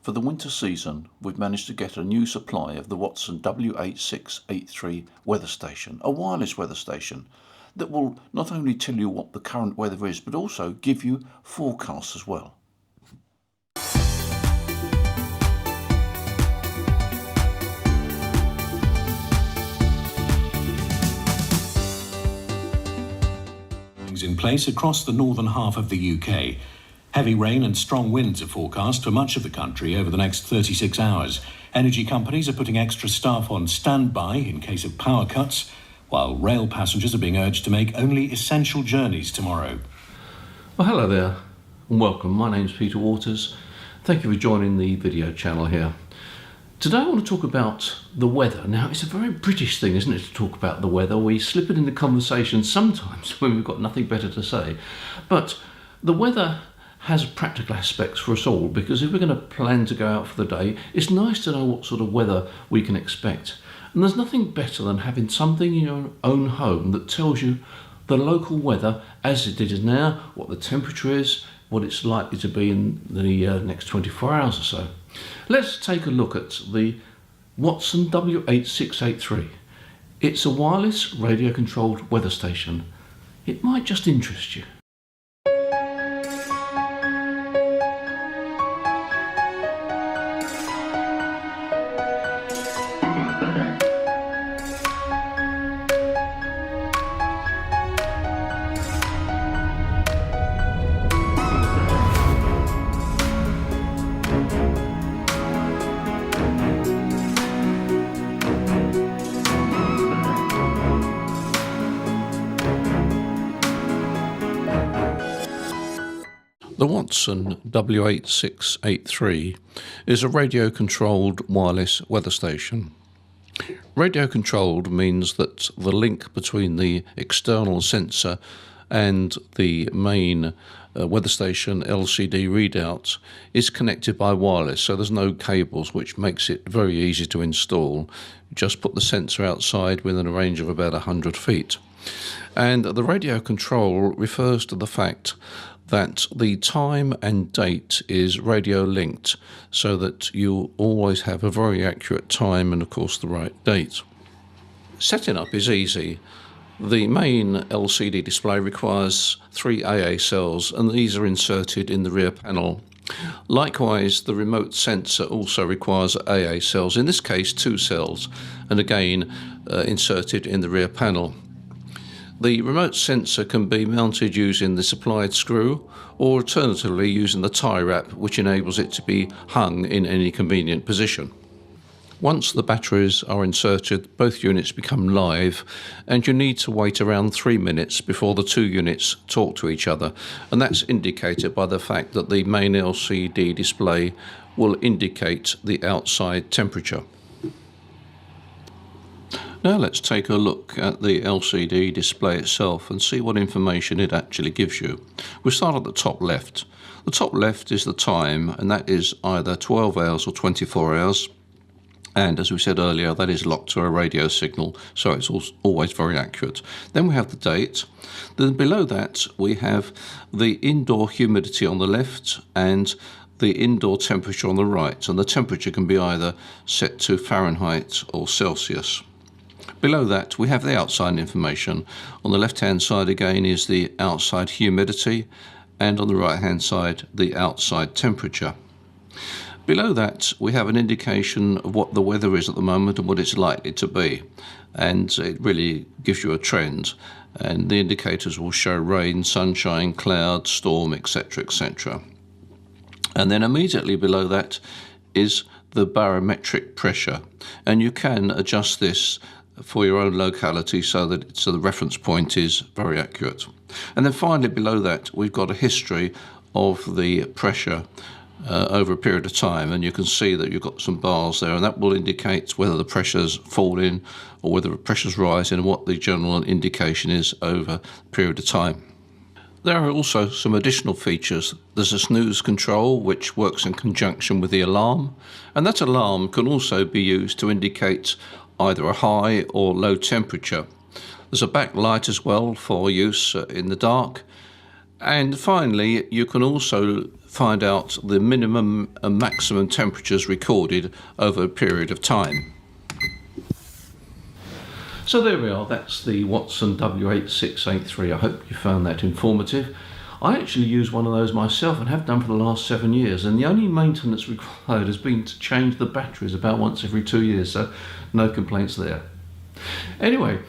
For the winter season, we've managed to get a new supply of the Watson W8683 weather station, a wireless weather station that will not only tell you what the current weather is, but also give you forecasts as well. In place across the northern half of the UK. Heavy rain and strong winds are forecast for much of the country over the next 36 hours. Energy companies are putting extra staff on standby in case of power cuts, while rail passengers are being urged to make only essential journeys tomorrow. Well, hello there and welcome. My name's Peter Waters. Thank you for joining the video channel here. Today I want to talk about the weather. Now, it's a very British thing, isn't it, to talk about the weather? We slip it into conversation sometimes when we've got nothing better to say. But the weather has practical aspects for us all, because if we're going to plan to go out for the day, it's nice to know what sort of weather we can expect. And there's nothing better than having something in your own home that tells you the local weather as it is now, what the temperature is, what it's likely to be in the next 24 hours or so. Let's take a look at the Watson W8683. It's a wireless radio-controlled weather station. It might just interest you. The Watson W8683 is a radio-controlled wireless weather station. Radio-controlled means that the link between the external sensor and the main weather station LCD readout is connected by wireless, so there's no cables, which makes it very easy to install. Just put the sensor outside within a range of about 100 feet. And the radio control refers to the fact that the time and date is radio linked, so that you always have a very accurate time and of course the right date. Setting up is easy. The main LCD display requires 3 AA cells, and these are inserted in the rear panel. Likewise, the remote sensor also requires AA cells, in this case 2 cells, and again inserted in the rear panel. The remote sensor can be mounted using the supplied screw, or alternatively using the tie wrap, which enables it to be hung in any convenient position. Once the batteries are inserted, both units become live, and you need to wait around 3 minutes before the 2 units talk to each other, and that's indicated by the fact that the main LCD display will indicate the outside temperature. Now let's take a look at the LCD display itself and see what information it actually gives you. We'll start at the top left. The top left is the time, and that is either 12 hours or 24 hours. And as we said earlier, that is locked to a radio signal, so it's always very accurate. Then we have the date. Then below that we have the indoor humidity on the left and the indoor temperature on the right. And the temperature can be either set to Fahrenheit or Celsius. Below that we have the outside information. On the left hand side again is the outside humidity, and on the right hand side the outside temperature. Below that we have an indication of what the weather is at the moment and what it's likely to be, and it really gives you a trend, and the indicators will show rain, sunshine, cloud, storm, etc, etc. And then immediately below that is the barometric pressure, and you can adjust this for your own locality so that the reference point is very accurate. And then finally below that we've got a history of the pressure over a period of time, and you can see that you've got some bars there, and that will indicate whether the pressure's falling or whether the pressure's rising, and what the general indication is over a period of time. There are also some additional features. There's a snooze control which works in conjunction with the alarm, and that alarm can also be used to indicate either a high or low temperature. There's a backlight as well for use in the dark, And finally, you can also find out the minimum and maximum temperatures recorded over a period of time. So there we are, that's the Watson W8683. I hope you found that informative. I actually use one of those myself and have done for the last 7 years, and the only maintenance required has been to change the batteries about once every 2 years, so no complaints there. Anyway,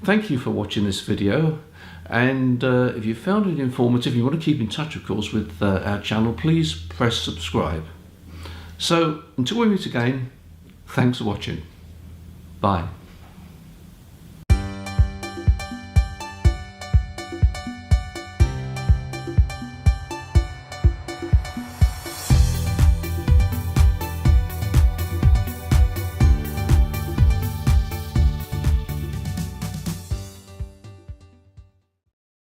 thank you for watching this video, and if you found it informative, you want to keep in touch of course with our channel, please press subscribe. So until we meet again, thanks for watching. Bye.